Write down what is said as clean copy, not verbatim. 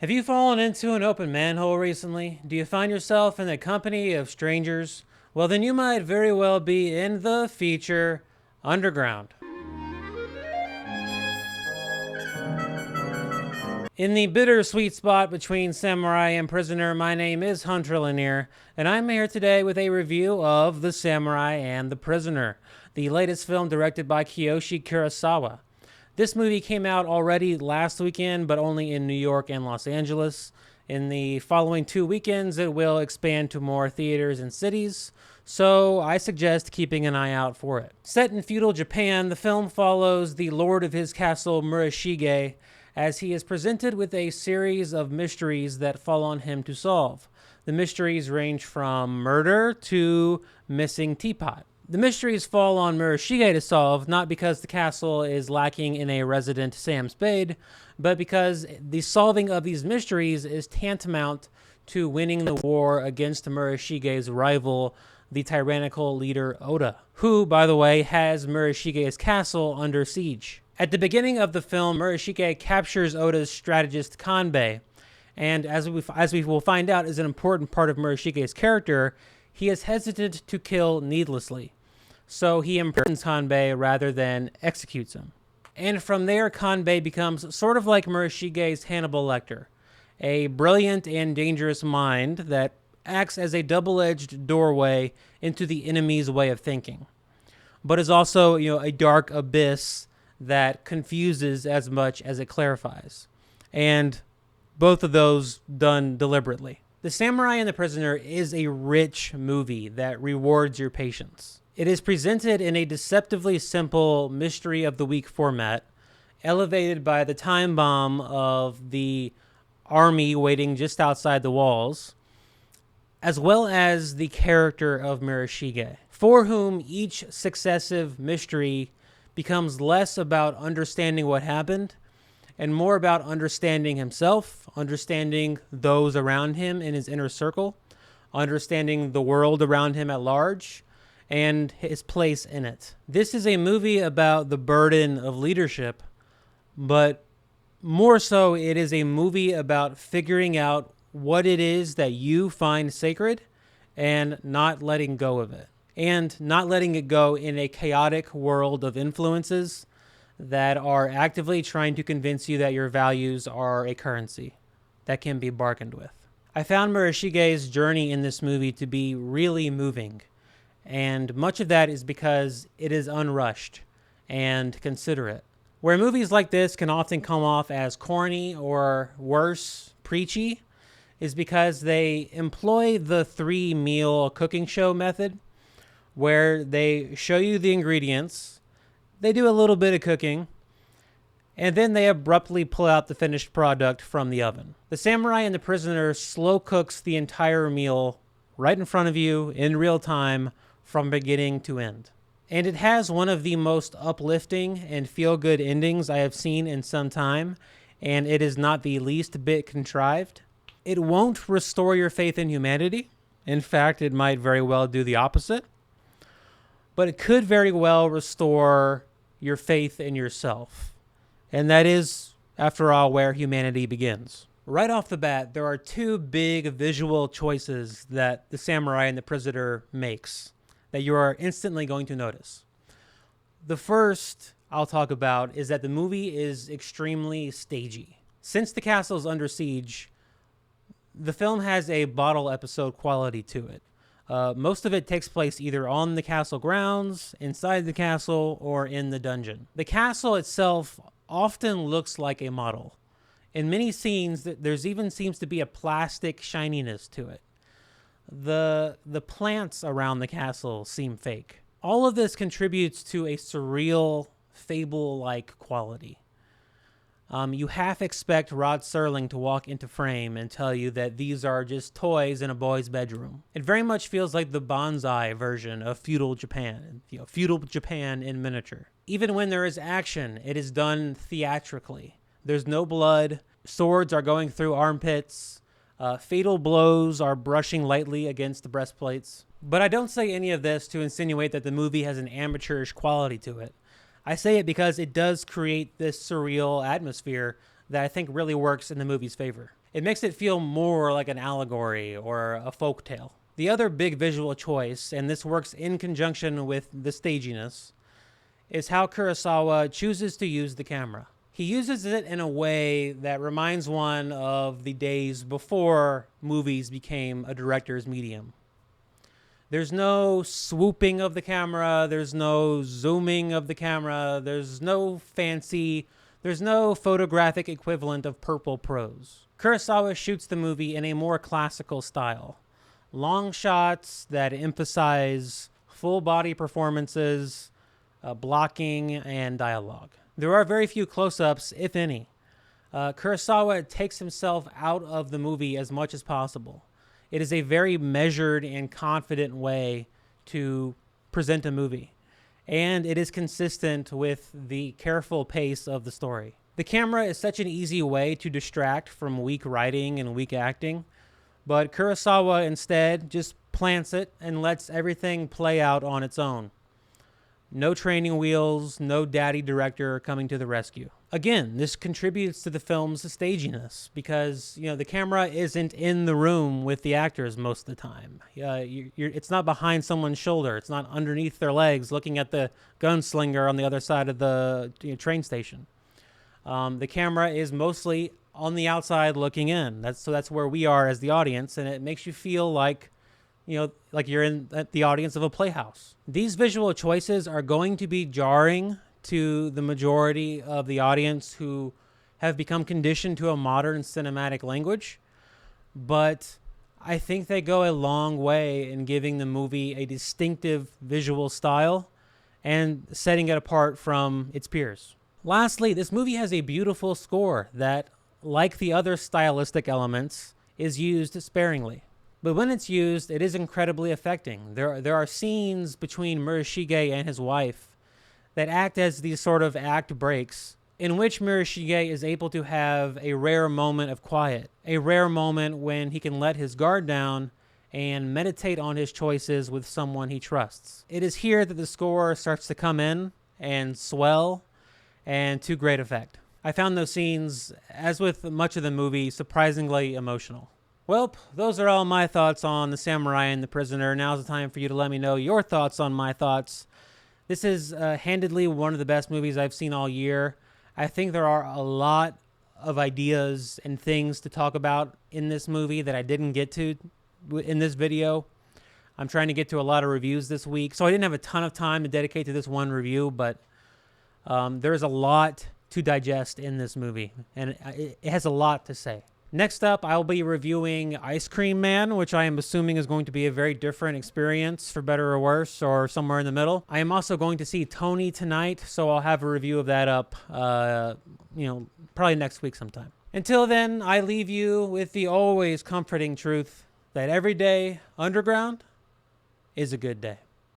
Have you fallen into an open manhole recently? Do you find yourself in the company of strangers? Well, then you might very well be in the feature Underground. In the bittersweet spot between samurai and prisoner, my name is Hunter Lanier, and I'm here today with a review of The Samurai and the Prisoner, the latest film directed by Kiyoshi Kurosawa. This movie came out already last weekend, but only in New York and Los Angeles. In the following 2 weekends, it will expand to more theaters and cities, so I suggest keeping an eye out for it. Set in feudal Japan, the film follows the lord of his castle, Murashige, as he is presented with a series of mysteries that fall on him to solve. The mysteries range from murder to missing teapot. The mysteries fall on Murashige to solve, not because the castle is lacking in a resident Sam Spade, but because the solving of these mysteries is tantamount to winning the war against Murashige's rival, the tyrannical leader Oda, who, by the way, has Murashige's castle under siege. At the beginning of the film, Murashige captures Oda's strategist Kanbei, and as we will find out is an important part of Murashige's character, he is hesitant to kill needlessly, so he imprisons Kanbei rather than executes him. And from there, Kanbei becomes sort of like Murashige's Hannibal Lecter, a brilliant and dangerous mind that acts as a double-edged doorway into the enemy's way of thinking, but is also, a dark abyss that confuses as much as it clarifies. And both of those done deliberately. The Samurai and the Prisoner is a rich movie that rewards your patience. It is presented in a deceptively simple mystery of the week format, elevated by the time bomb of the army waiting just outside the walls, as well as the character of Murashige, for whom each successive mystery becomes less about understanding what happened and more about understanding himself, understanding those around him in his inner circle, understanding the world around him at large, and his place in it. This is a movie about the burden of leadership, but more so it is a movie about figuring out what it is that you find sacred and not letting go of it. And not letting it go in a chaotic world of influences that are actively trying to convince you that your values are a currency that can be bargained with. I found Murashige's journey in this movie to be really moving, and much of that is because it is unrushed and considerate. Where movies like this can often come off as corny or worse, preachy, is because they employ the 3-meal cooking show method, where they show you the ingredients, they do a little bit of cooking, and then they abruptly pull out the finished product from the oven. The Samurai and the Prisoner slow cooks the entire meal right in front of you in real time from beginning to end. And it has one of the most uplifting and feel-good endings I have seen in some time, and it is not the least bit contrived. It won't restore your faith in humanity. In fact, it might very well do the opposite. But it could very well restore your faith in yourself. And that is, after all, where humanity begins. Right off the bat, there are 2 big visual choices that the Samurai and the Prisoner makes that you are instantly going to notice. The first I'll talk about is that the movie is extremely stagey. Since the castle is under siege, the film has a bottle episode quality to it. Most of it takes place either on the castle grounds, inside the castle, or in the dungeon. The castle itself often looks like a model. In many scenes, there's even seems to be a plastic shininess to it. The plants around the castle seem fake. All of this contributes to a surreal, fable-like quality. You half expect Rod Serling to walk into frame and tell you that these are just toys in a boy's bedroom. It very much feels like the Bonzai version of feudal Japan, feudal Japan in miniature. Even when there is action, it is done theatrically. There's no blood, swords are going through armpits, fatal blows are brushing lightly against the breastplates. But I don't say any of this to insinuate that the movie has an amateurish quality to it. I say it because it does create this surreal atmosphere that I think really works in the movie's favor. It makes it feel more like an allegory or a folk tale. The other big visual choice, and this works in conjunction with the staginess, is how Kurosawa chooses to use the camera. He uses it in a way that reminds one of the days before movies became a director's medium. There's no swooping of the camera, there's no zooming of the camera, there's no photographic equivalent of purple prose. Kurosawa shoots the movie in a more classical style. Long shots that emphasize full body performances, blocking, and dialogue. There are very few close-ups, if any. Kurosawa takes himself out of the movie as much as possible. It is a very measured and confident way to present a movie, and it is consistent with the careful pace of the story. The camera is such an easy way to distract from weak writing and weak acting, but Kurosawa instead just plants it and lets everything play out on its own. No training wheels, no daddy director coming to the rescue. Again, this contributes to the film's staginess because, the camera isn't in the room with the actors most of the time. It's not behind someone's shoulder. It's not underneath their legs looking at the gunslinger on the other side of the train station. The camera is mostly on the outside looking in. That's where we are as the audience, and it makes you feel like you're in the audience of a playhouse. These visual choices are going to be jarring to the majority of the audience who have become conditioned to a modern cinematic language, but I think they go a long way in giving the movie a distinctive visual style and setting it apart from its peers. Lastly, this movie has a beautiful score that, like the other stylistic elements, is used sparingly. But when it's used, it is incredibly affecting. There are scenes between Murashige and his wife that act as these sort of act breaks, in which Murashige is able to have a rare moment of quiet, a rare moment when he can let his guard down and meditate on his choices with someone he trusts. It is here that the score starts to come in and swell, and to great effect. I found those scenes, as with much of the movie, surprisingly emotional. Well, those are all my thoughts on The Samurai and the Prisoner. Now's the time for you to let me know your thoughts on my thoughts. This is handedly one of the best movies I've seen all year. I think there are a lot of ideas and things to talk about in this movie that I didn't get to in this video. I'm trying to get to a lot of reviews this week, so I didn't have a ton of time to dedicate to this one review, but there's a lot to digest in this movie, and it has a lot to say. Next up, I'll be reviewing Ice Cream Man, which I am assuming is going to be a very different experience, for better or worse, or somewhere in the middle. I am also going to see Tony tonight, so I'll have a review of that up, probably next week sometime. Until then, I leave you with the always comforting truth that every day underground is a good day.